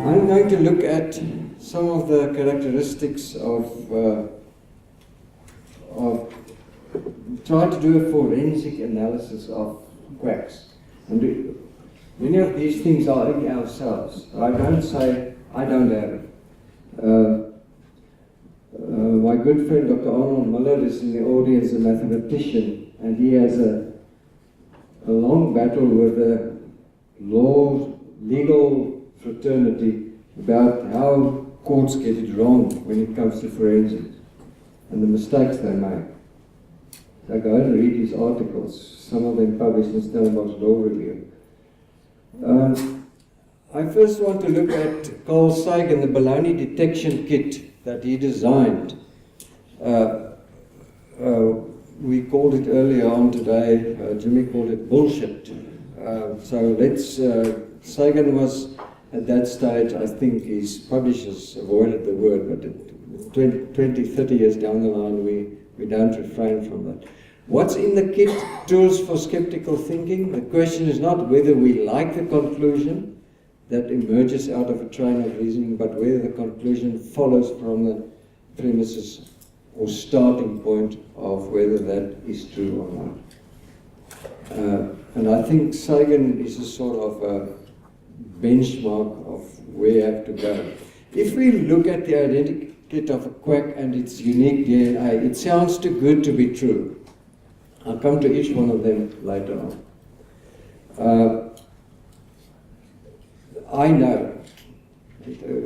I'm going to look at some of the characteristics try to do a forensic analysis of quacks. And many of these things are in ourselves. I don't say I don't have it. My good friend Dr. Arnold Miller is in the audience, a mathematician, and he has a long battle with the legal fraternity about how courts get it wrong when it comes to forensics and the mistakes they make. So go and read his articles, some of them published in Stellenbosch Law Review. I first want to look at Carl Sagan, the baloney detection kit that he designed. We called it earlier on today, Jimmy called it bullshit. Sagan was at that stage, I think his publishers avoided the word, but 20, 30 years down the line, we don't refrain from that. What's in the kit? Tools for skeptical thinking. The question is not whether we like the conclusion that emerges out of a train of reasoning, but whether the conclusion follows from the premises or starting point of whether that is true or not. And I think Sagan is a sort of a benchmark of where you have to go. If we look at the identikit of a quack and its unique DNA, it sounds too good to be true. I'll come to each one of them later on. I know.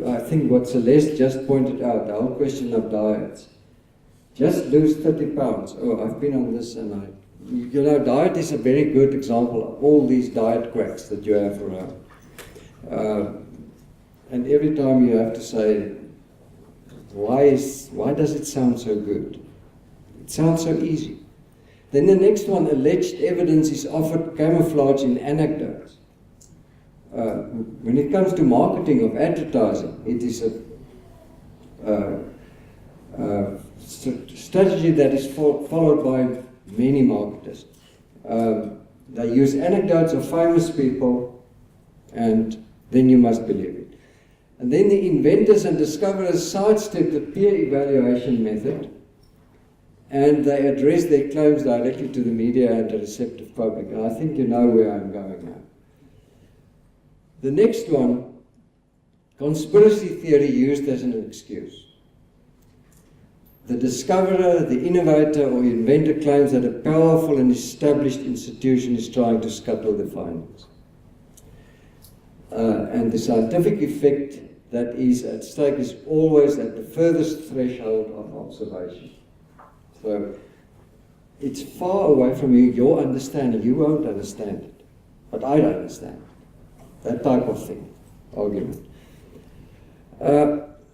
I think what Celeste just pointed out, the whole question of diets. Just lose 30 pounds. Oh, I've been on this and diet is a very good example of all these diet quacks that you have around. And every time you have to say, why does it sound so good? It sounds so easy. Then the next one, alleged evidence is often camouflaged in anecdotes. When it comes to marketing of advertising, it is a strategy that is followed by many marketers. They use anecdotes of famous people, and then you must believe it. And then the inventors and discoverers sidestep the peer evaluation method, and they address their claims directly to the media and the receptive public. And I think you know where I'm going now. The next one, conspiracy theory used as an excuse. The discoverer, the innovator or inventor claims that a powerful and established institution is trying to scuttle the findings. And the scientific effect that is at stake is always at the furthest threshold of observation. So it's far away from you, your understanding. You won't understand it, but I don't understand it. That type of thing, argument.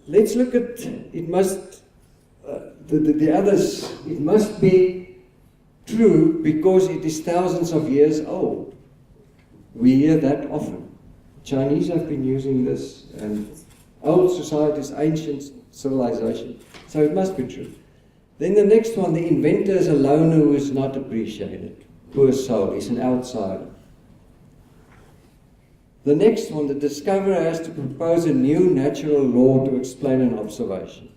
Let's look at, it must, the others, it must be true because it is thousands of years old. We hear that often. Chinese have been using this, and old societies, ancient civilization, so it must be true. Then the next one, the inventor is a loner who is not appreciated. Poor soul, he's an outsider. The next one, the discoverer has to propose a new natural law to explain an observation.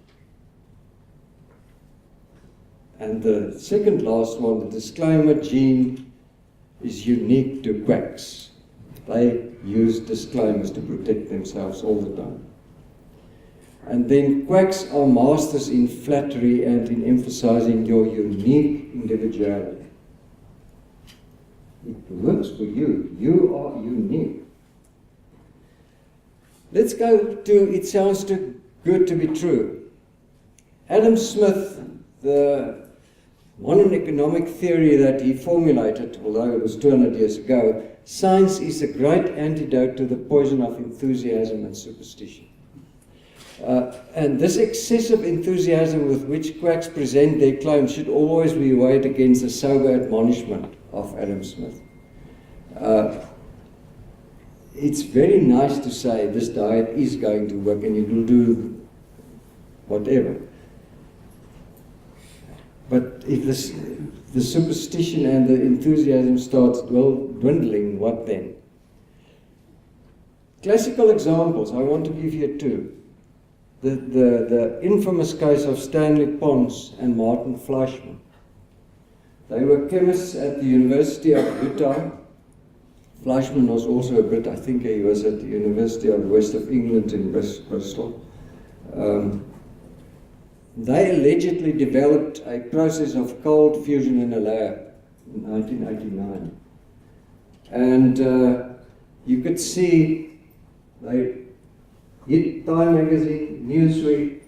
And the second last one, the disclaimer gene is unique to quacks. They use disclaimers to protect themselves all the time. And then quacks are masters in flattery and in emphasizing your unique individuality. It works for you. You are unique. Let's go to, it sounds too good to be true. Adam Smith, the modern economic theory that he formulated, although it was 200 years ago, science is a great antidote to the poison of enthusiasm and superstition. And this excessive enthusiasm with which quacks present their claims should always be weighed against the sober admonishment of Adam Smith. It's very nice to say this diet is going to work and it will do whatever. But if the superstition and the enthusiasm starts dwindling, what then? Classical examples, I want to give you two. The infamous case of Stanley Pons and Martin Fleischmann. They were chemists at the University of Utah. Fleischmann was also a Brit. I think he was at the University of West of England in Bristol. They allegedly developed a process of cold fusion in a lab in 1989. And you could see they hit Time Magazine, Newsweek,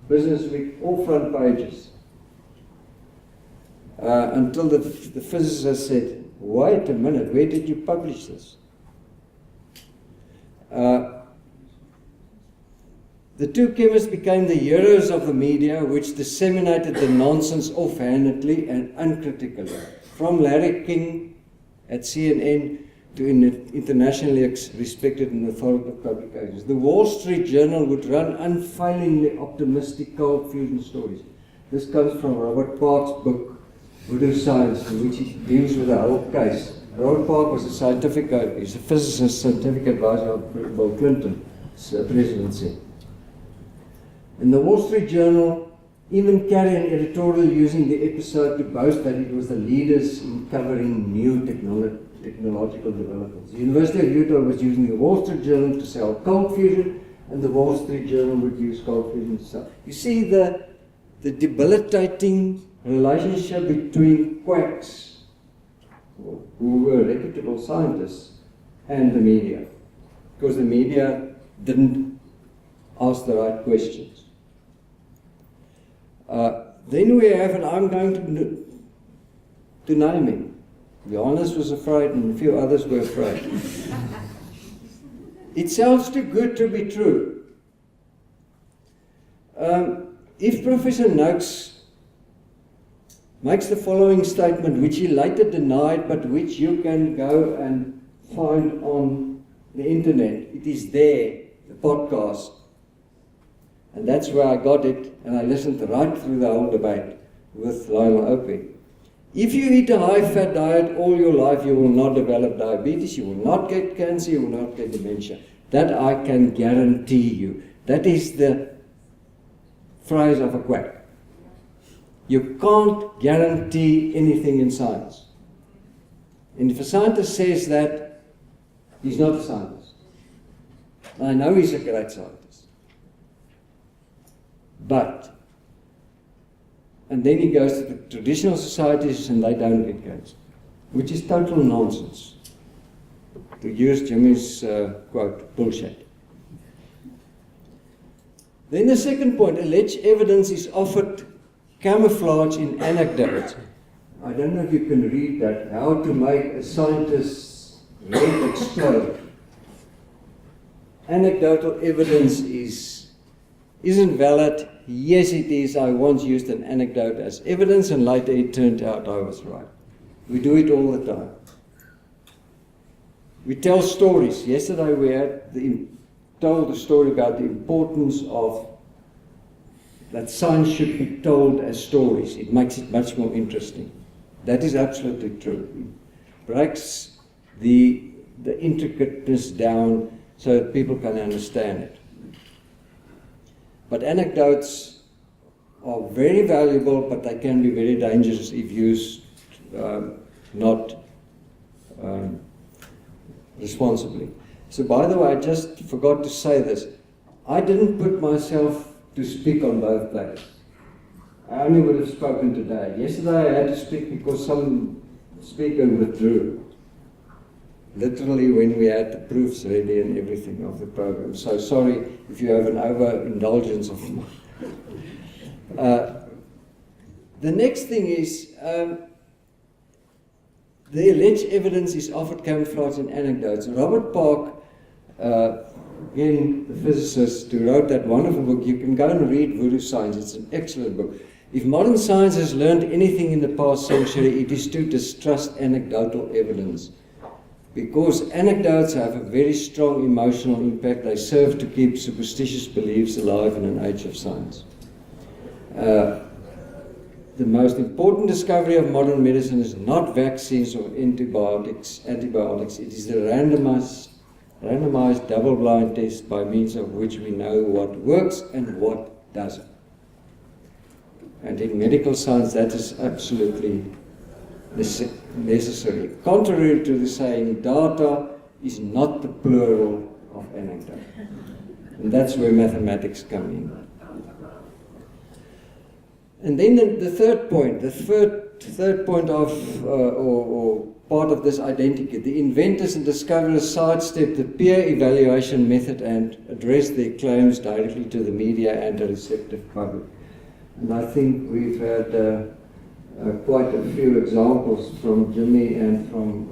Businessweek, all front pages. Until the physicist said, wait a minute, where did you publish this? The two chemists became the heroes of the media, which disseminated the nonsense offhandedly and uncritically. From Larry King at CNN to internationally respected and authoritative publications. The Wall Street Journal would run unfailingly optimistic cold fusion stories. This comes from Robert Park's book, Pseudoscience, in which he deals with the whole case. Robert Park was he's a physicist, scientific advisor of Bill Clinton's presidency. And the Wall Street Journal even carried an editorial using the episode to boast that it was the leaders in covering new technological developments. The University of Utah was using the Wall Street Journal to sell cold fusion, and the Wall Street Journal would use cold fusion to sell. You see the debilitating relationship between quacks, who were reputable scientists, and the media, because the media didn't ask the right questions. Then we have, and I'm going to name him. Johannes was afraid, and a few others were afraid. It sounds too good to be true. If Professor Noakes makes the following statement, which he later denied, but which you can go and find on the internet, it is there, the podcast. And that's where I got it, and I listened right through the whole debate with Lionel Opie. If you eat a high-fat diet all your life, you will not develop diabetes, you will not get cancer, you will not get dementia. That I can guarantee you. That is the phrase of a quack. You can't guarantee anything in science. And if a scientist says that, he's not a scientist. I know he's a great scientist. But, and then he goes to the traditional societies and they don't get cancer, which is total nonsense. To use Jimmy's quote, bullshit. Then the second point, alleged evidence is offered camouflage in anecdotes. I don't know if you can read that, how to make a scientist's head explode. Anecdotal evidence isn't valid. Yes, it is. I once used an anecdote as evidence, and later it turned out I was right. We do it all the time. We tell stories. Yesterday we told a story about the importance of that science should be told as stories. It makes it much more interesting. That is absolutely true. It breaks the intricateness down so that people can understand it. But anecdotes are very valuable, but they can be very dangerous if used not responsibly. So by the way, I just forgot to say this. I didn't put myself to speak on both places. I only would have spoken today. Yesterday I had to speak because some speaker withdrew. Literally when we had the proofs ready and everything of the program. So sorry if you have an overindulgence of mine. The next thing is, the alleged evidence is offered camouflage in anecdotes. Robert Park, again the physicist who wrote that wonderful book, you can go and read Pseudoscience, it's an excellent book. If modern science has learned anything in the past century, it is to distrust anecdotal evidence. Because anecdotes have a very strong emotional impact, they serve to keep superstitious beliefs alive in an age of science. The most important discovery of modern medicine is not vaccines or antibiotics. It is the randomized double-blind test by means of which we know what works and what doesn't. And in medical science, that is absolutely necessary. Contrary to the saying, data is not the plural of anecdote. And that's where mathematics come in. And then the third point, the third point of, or part of this identikit, the inventors and discoverers sidestep the peer evaluation method and address their claims directly to the media and the receptive public. And I think we've had quite a few examples from Jimmy and from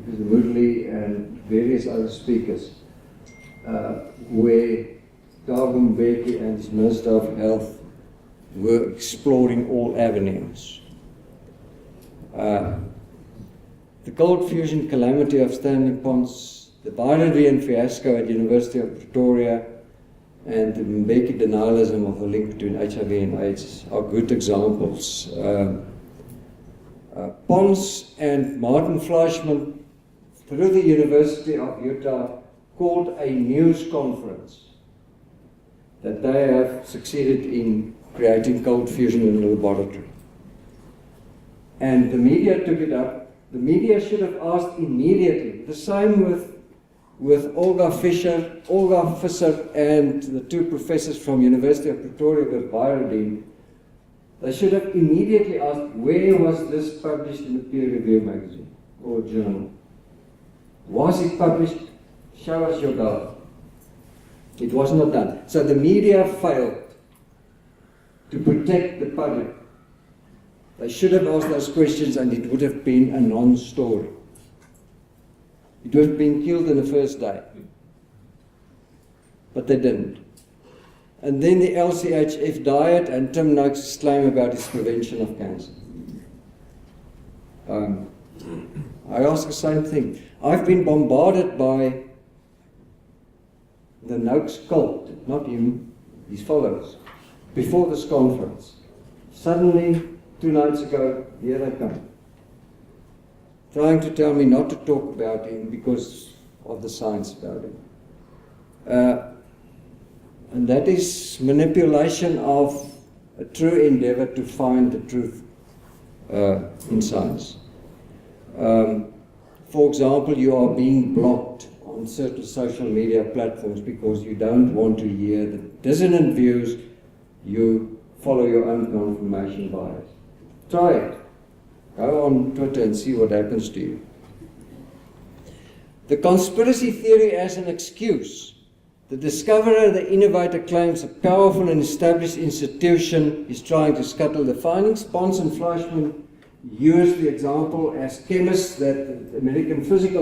Moodley and various other speakers where Thabo Mbeki and his Minister of Health were exploring all avenues. The cold fusion calamity of Stellenbosch, the Byron fiasco at University of Pretoria, and the Mbeki denialism of the link between HIV and AIDS are good examples. Pons and Martin Fleischmann, through the University of Utah, called a news conference that they have succeeded in creating cold fusion in the laboratory. And the media took it up. The media should have asked immediately. The same with Olga Fischer and the two professors from University of Pretoria with Byron. They should have immediately asked, where was this published in a peer-reviewed magazine or journal? Was it published? Show us your data. It was not done. So the media failed to protect the public. They should have asked those questions and it would have been a non-story. It would have been killed in the first day. But they didn't. And then the LCHF diet and Tim Noakes' claim about its prevention of cancer. I ask the same thing. I've been bombarded by the Noakes cult, not him, his followers, before this conference. Suddenly, 2 nights ago, here they come, trying to tell me not to talk about him because of the science about him. And that is manipulation of a true endeavor to find the truth in science. For example, you are being blocked on certain social media platforms because you don't want to hear the dissonant views, you follow your own confirmation bias. Try it. Go on Twitter and see what happens to you. The conspiracy theory as an excuse. The discoverer, the innovator claims a powerful and established institution is trying to scuttle the findings. Pons and Fleischmann used the example as chemists that the American Physics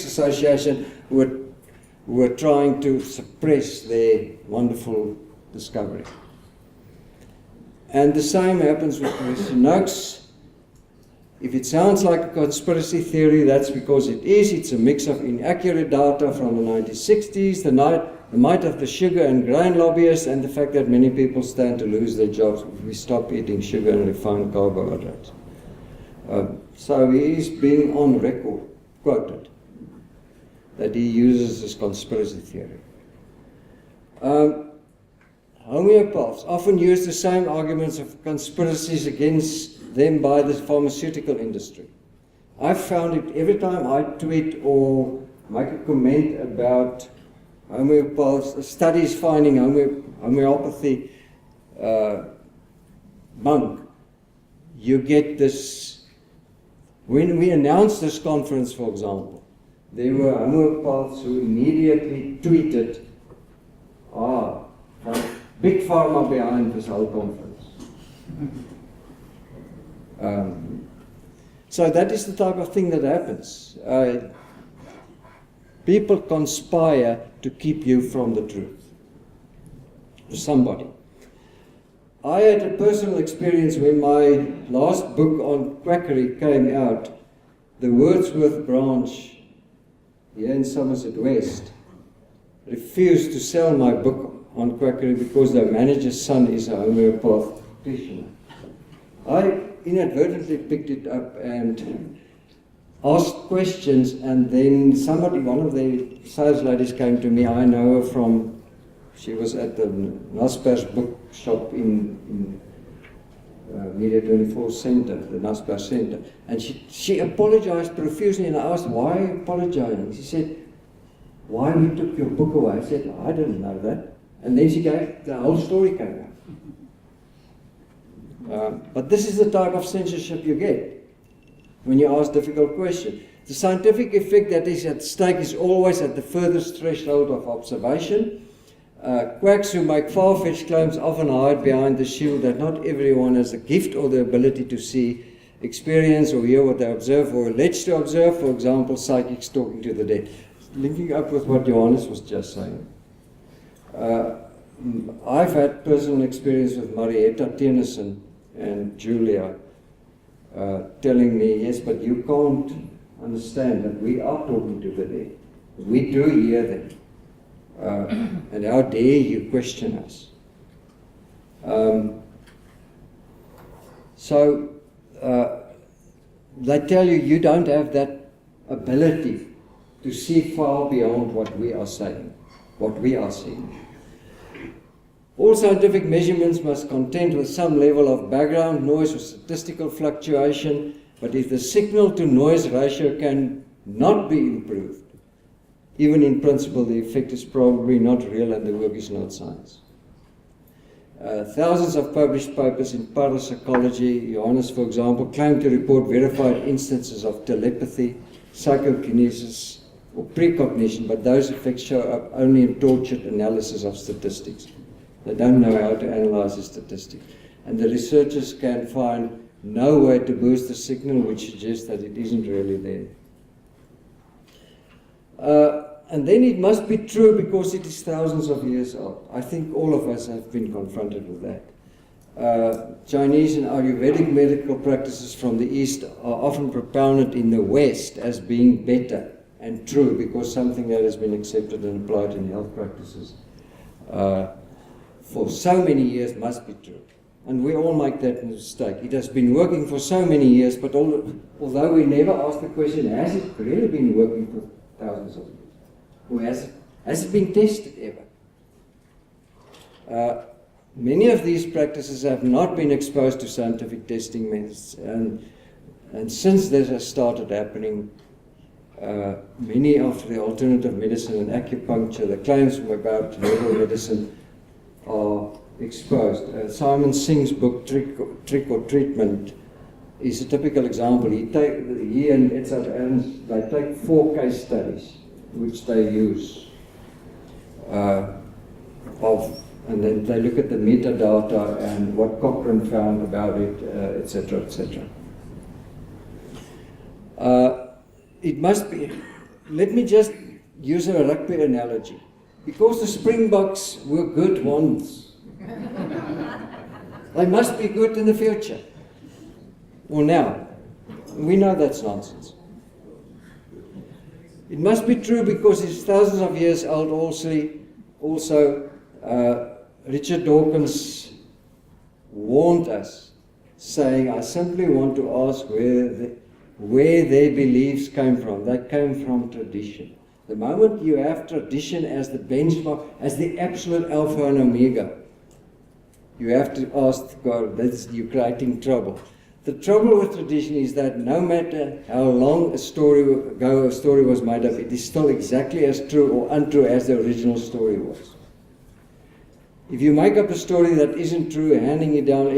Association were trying to suppress their wonderful discovery. And the same happens with Professor Noakes. If it sounds like a conspiracy theory, that's because it is. It's a mix of inaccurate data from the 1960s, the might of the sugar and grain lobbyists, and the fact that many people stand to lose their jobs if we stop eating sugar and refined carbohydrates. So he is being on record quoted that he uses this conspiracy theory. Homeopaths often use the same arguments of conspiracies against them by the pharmaceutical industry. I've found it every time I tweet or make a comment about homeopaths, studies finding homeopathy bunk, you get this. When we announced this conference, for example, there were homeopaths who immediately tweeted, big pharma behind this whole conference. So that is the type of thing that happens. People conspire to keep you from the truth. Somebody. I had a personal experience when my last book on quackery came out. The Wordsworth branch here in Somerset West refused to sell my book on quackery because the manager's son is a homeopath practitioner. I inadvertently picked it up and asked questions, and then somebody, one of the sales ladies came to me. I know her from, she was at the Naspers bookshop in Media 24 Center, the Naspers Center, and she apologized profusely, and I asked, why are you apologizing? She said, why we took your book away? I said, I didn't know that. And then she gave, the whole story came out. But this is the type of censorship you get when you ask difficult questions. The scientific effect that is at stake is always at the furthest threshold of observation. Quacks who make far-fetched claims often hide behind the shield that not everyone has the gift or the ability to see, experience, or hear what they observe or allege to observe. For example, psychics talking to the dead. Linking up with what Johannes was just saying. I've had personal experience with Marietta Tennyson and Julia telling me, yes, but you can't understand that we are talking to the dead. We do hear them. And how dare you question us? So they tell you you don't have that ability to see far beyond what we are saying, what we are seeing. All scientific measurements must contend with some level of background noise or statistical fluctuation, but if the signal-to-noise ratio can not be improved, even in principle, the effect is probably not real and the work is not science. Thousands of published papers in parapsychology, Johannes, for example, claim to report verified instances of telepathy, psychokinesis, or precognition, but those effects show up only in tortured analysis of statistics. They don't know how to analyze the statistics. And the researchers can find no way to boost the signal, which suggests that it isn't really there. And then it must be true because it is thousands of years old. I think all of us have been confronted with that. Chinese and Ayurvedic medical practices from the East are often propounded in the West as being better and true because something that has been accepted and applied in health practices for so many years must be true. And we all make that mistake. It has been working for so many years, but although we never ask the question, has it really been working for thousands of years? Or has it been tested ever? Many of these practices have not been exposed to scientific testing methods, and since this has started happening, many of the alternative medicine and acupuncture, the claims about herbal medicine, are exposed. Simon Singh's book, Trick or Treatment, is a typical example. He and Edzard Ernst, they take 4 case studies, which they use, and then they look at the metadata and what Cochrane found about it, etc., etc. It must be, let me just use a rugby analogy. Because the Springboks were good once, they must be good in the future, or now. We know that's nonsense. It must be true because it's thousands of years old. Also, Richard Dawkins warned us, saying, I simply want to ask where their beliefs came from. They came from tradition. The moment you have tradition as the benchmark, as the absolute alpha and omega, you have to ask God, you're creating trouble. The trouble with tradition is that no matter how long a story was made up, it is still exactly as true or untrue as the original story was. If you make up a story that isn't true, handing it down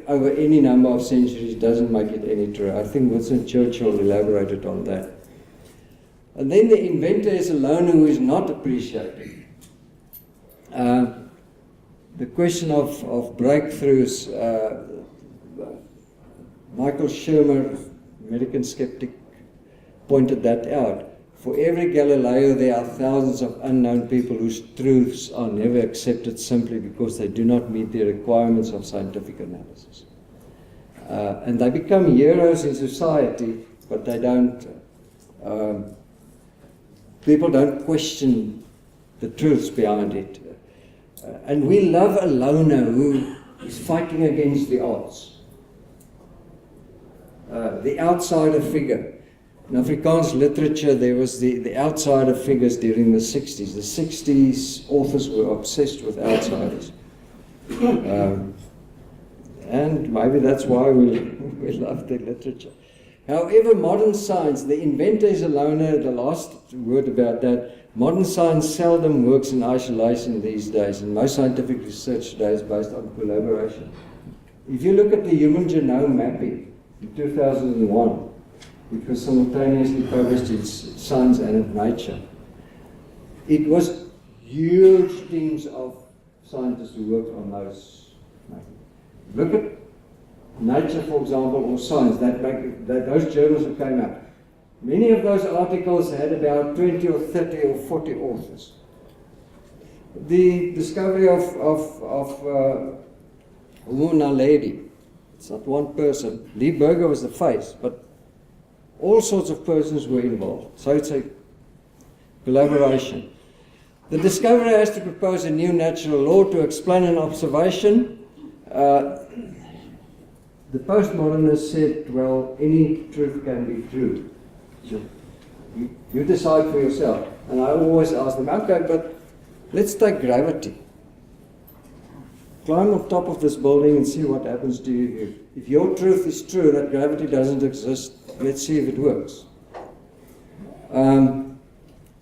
over any number of centuries doesn't make it any true. I think Winston Churchill elaborated on that. And then the inventor is alone who is not appreciated. The question of breakthroughs, Michael Shermer, American skeptic, pointed that out. For every Galileo, there are thousands of unknown people whose truths are never accepted simply because they do not meet the requirements of scientific analysis. And they become heroes in society, but they don't, people don't question the truths behind it. And we love a loner who is fighting against the odds. The outsider figure. In Afrikaans literature, there was the outsider figures during the 60s. The 60s authors were obsessed with outsiders. And maybe that's why we love the literature. However, modern science, the inventor is a loner, the last word about that. Modern science seldom works in isolation these days, and most scientific research today is based on collaboration. If you look at the human genome mapping in 2001, which was simultaneously published in Science and in Nature, it was huge teams of scientists who worked on those. Look at Nature, for example, or Science, those journals that came out. Many of those articles had about 20 or 30 or 40 authors. The discovery of Homo lady, it's not one person. Lee Berger was the face, but all sorts of persons were involved. So it's a collaboration. The discoverer has to propose a new natural law to explain an observation. The postmodernists said, well, any truth can be true. You decide for yourself. And I always ask them, okay, but let's take gravity. Climb on top of this building and see what happens to you. If your truth is true, that gravity doesn't exist, let's see if it works.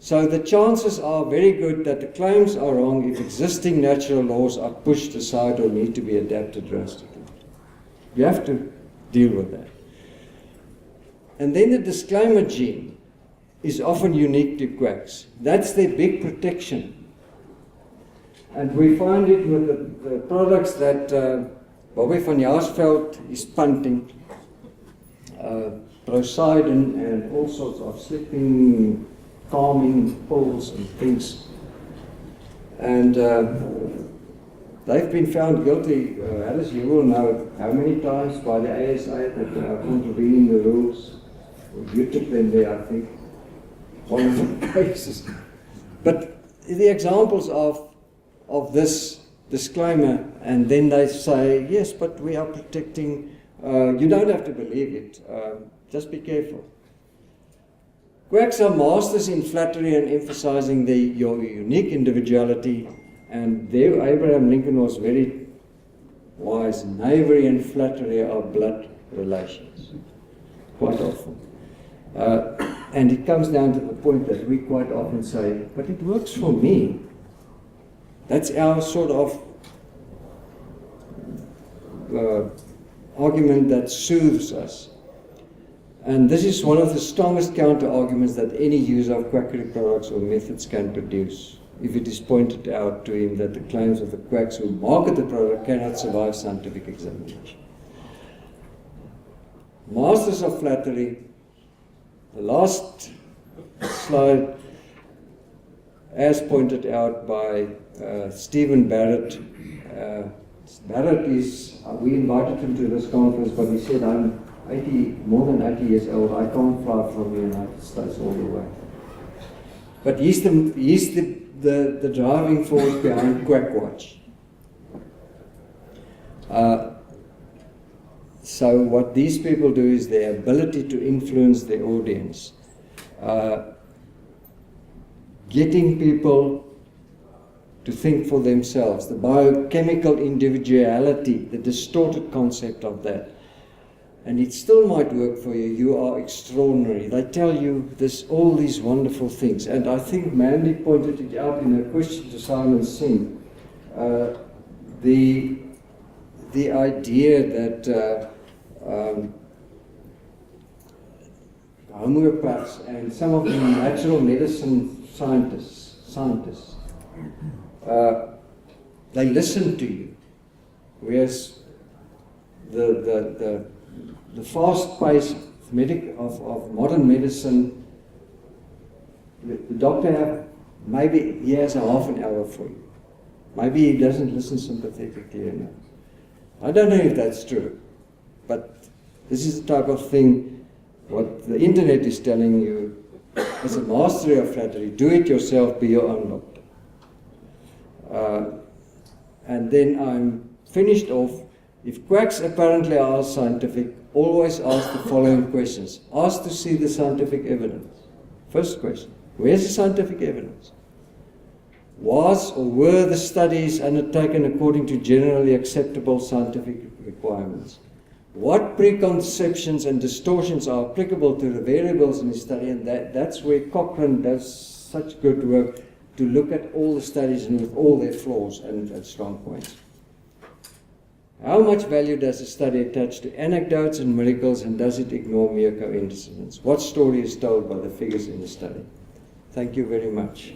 So the chances are very good that the claims are wrong if existing natural laws are pushed aside or need to be adapted drastically. You have to deal with that. And then the disclaimer gene is often unique to quacks. That's their big protection. And we find it with the products that Bobby van Jaarsveld is punting, Prosidin and all sorts of sleeping, calming pills and things. And they've been found guilty, Alice, you will know how many times by the ASA that they are contravening the rules. You took them there, I think, one of the cases. But the examples of this disclaimer, and then they say, yes, but we are protecting, you don't have to believe it, just be careful. Quacks are masters in flattery and emphasizing your unique individuality, and there Abraham Lincoln was very wise. Knavery and flattery are blood relations, quite often. And it comes down to the point that we quite often say, but it works for me. That's our sort of argument that soothes us. And this is one of the strongest counter-arguments that any user of quackery products or methods can produce, if it is pointed out to him that the claims of the quacks who market the product cannot survive scientific examination. Masters of flattery. The last slide, as pointed out by Stephen Barrett. Barrett is, we invited him to this conference, but he said, I'm more than 80 years old, I can't fly from the United States all the way. But he's the driving force behind Quackwatch. So what these people do is their ability to influence their audience. Getting people to think for themselves, the biochemical individuality, the distorted concept of that. And it still might work for you. You are extraordinary. They tell you all these wonderful things. And I think Mandy pointed it out in her question to Simon Singh. The idea that homeopaths and some of the natural medicine scientists, they listen to you, whereas the fast pace of modern medicine, the doctor maybe he has a half an hour for you. Maybe he doesn't listen sympathetically enough. I don't know if that's true, but this is the type of thing what the internet is telling you as a mastery of flattery. Do it yourself, be your own doctor. And then I'm finished off. If quacks apparently are scientific, always ask the following questions. Ask to see the scientific evidence. First question, where's the scientific evidence? Was or were the studies undertaken according to generally acceptable scientific requirements? What preconceptions and distortions are applicable to the variables in the study? And that's where Cochrane does such good work, to look at all the studies and with all their flaws and strong points. How much value does a study attach to anecdotes and miracles, and does it ignore mere coincidence? What story is told by the figures in the study? Thank you very much.